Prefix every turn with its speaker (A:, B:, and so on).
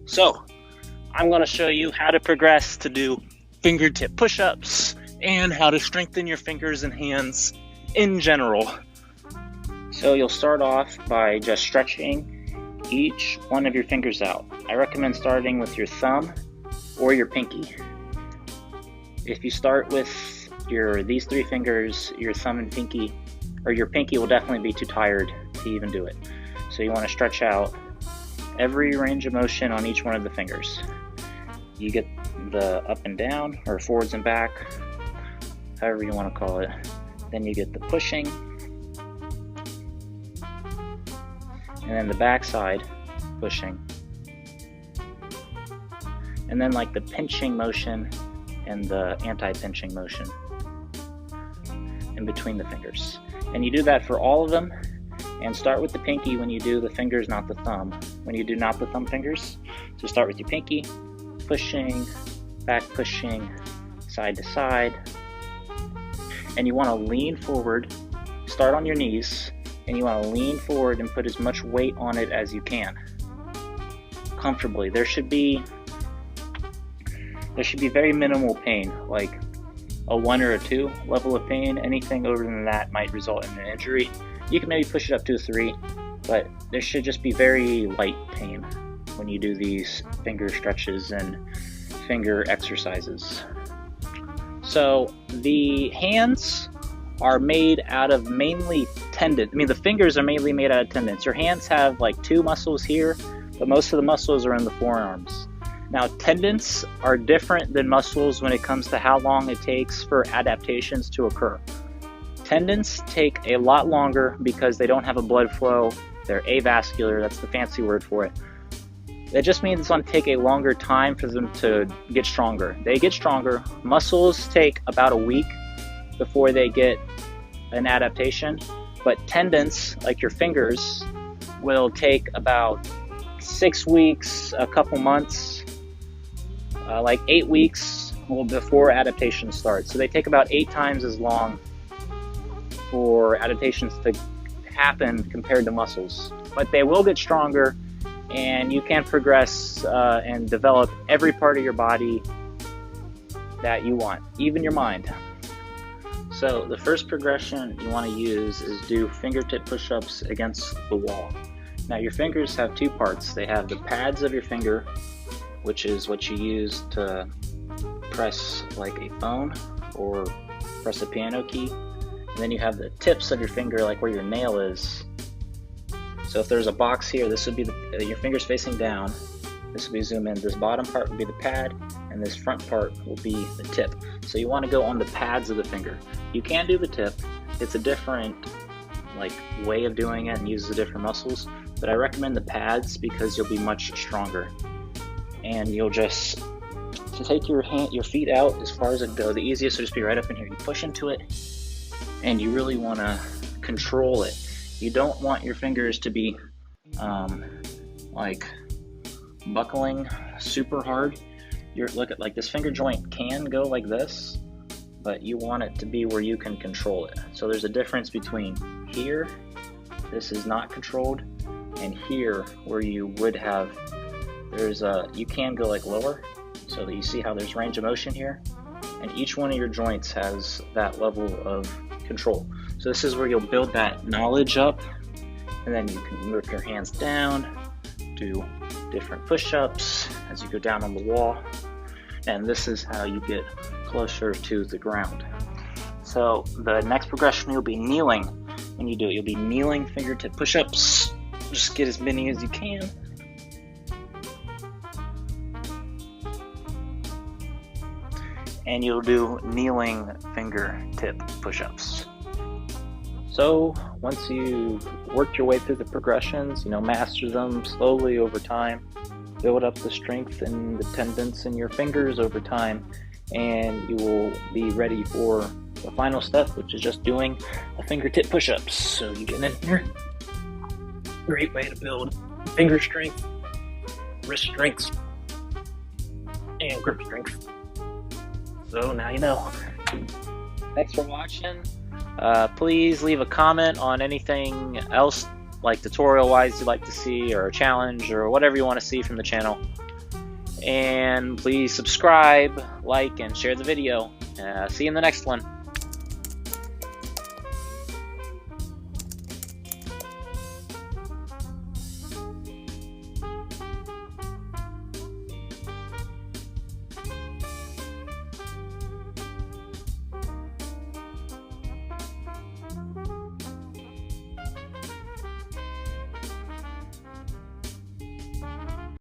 A: So I'm going to show you how to progress to do fingertip push-ups and how to strengthen your fingers and hands in general. So you'll start off by just stretching each one of your fingers out. I recommend starting with your thumb or your pinky. If you start with these three fingers, your thumb and pinky, or your pinky will definitely be too tired to even do it. So you want to stretch out every range of motion on each one of the fingers. You get the up and down, or forwards and back, however you want to call it. Then you get the pushing, and then the back side pushing, and then like the pinching motion and the anti-pinching motion in between the fingers. And you do that for all of them, and start with the pinky when you do the fingers, not the thumb. When you do not the thumb fingers, so start with your pinky, pushing, back pushing, side to side, and you want to lean forward, start on your knees, and you want to lean forward and put as much weight on it as you can, comfortably. There should be very minimal pain, like a 1 or a 2 level of pain. Anything over than that might result in an injury. You can maybe push it up to a 3, but there should just be very light pain when you do these finger stretches and finger exercises. So the hands are made out of mainly tendons. I mean, the fingers are mainly made out of tendons. Your hands have like 2 muscles here, but most of the muscles are in the forearms. Now, tendons are different than muscles when it comes to how long it takes for adaptations to occur. Tendons take a lot longer because they don't have a blood flow. They're avascular, that's the fancy word for it. That just means it's going to take a longer time for them to get stronger. They get stronger. Muscles take about a week before they get an adaptation, but tendons, like your fingers, will take about 6 weeks, a couple months, like 8 weeks before adaptation starts. So they take about 8 times as long for adaptations to happen compared to muscles. But they will get stronger, and you can progress and develop every part of your body that you want, even your mind. So the first progression you want to use is do fingertip push-ups against the wall. Now your fingers have 2 parts. They have the pads of your finger, which is what you use to press like a phone or press a piano key. And then you have the tips of your finger, like where your nail is. So if there's a box here, this would be your fingers facing down. This would be zoom in. This bottom part would be the pad, and this front part will be the tip. So you want to go on the pads of the finger. You can do the tip. It's a different way of doing it and uses the different muscles, but I recommend the pads because you'll be much stronger. And you'll just take your feet out as far as it go. The easiest will just be right up in here. You push into it, and you really want to control it. You don't want your fingers to be buckling super hard. Look at this finger joint can go like this, but you want it to be where you can control it. So there's a difference between here, this is not controlled, and here where you would have, you can go lower, so that you see how there's range of motion here, and each one of your joints has that level of control. So this is where you'll build that knowledge up, and then you can move your hands down, do different push-ups as you go down on the wall, and this is how you get closer to the ground. So the next progression, you'll be kneeling. When you do it, you'll be kneeling fingertip push-ups. Just get as many as you can. And you'll do kneeling fingertip push-ups. So once you've worked your way through the progressions, master them slowly over time, build up the strength and the tendons in your fingers over time, and you will be ready for the final step, which is just doing a fingertip push-ups. So you get in here. Great way to build finger strength, wrist strength, and grip strength. So now you know. Thanks for watching. Please leave a comment on anything else, like tutorial wise you'd like to see, or a challenge, or whatever you want to see from the channel. And please subscribe, like, and share the video. See you in the next one.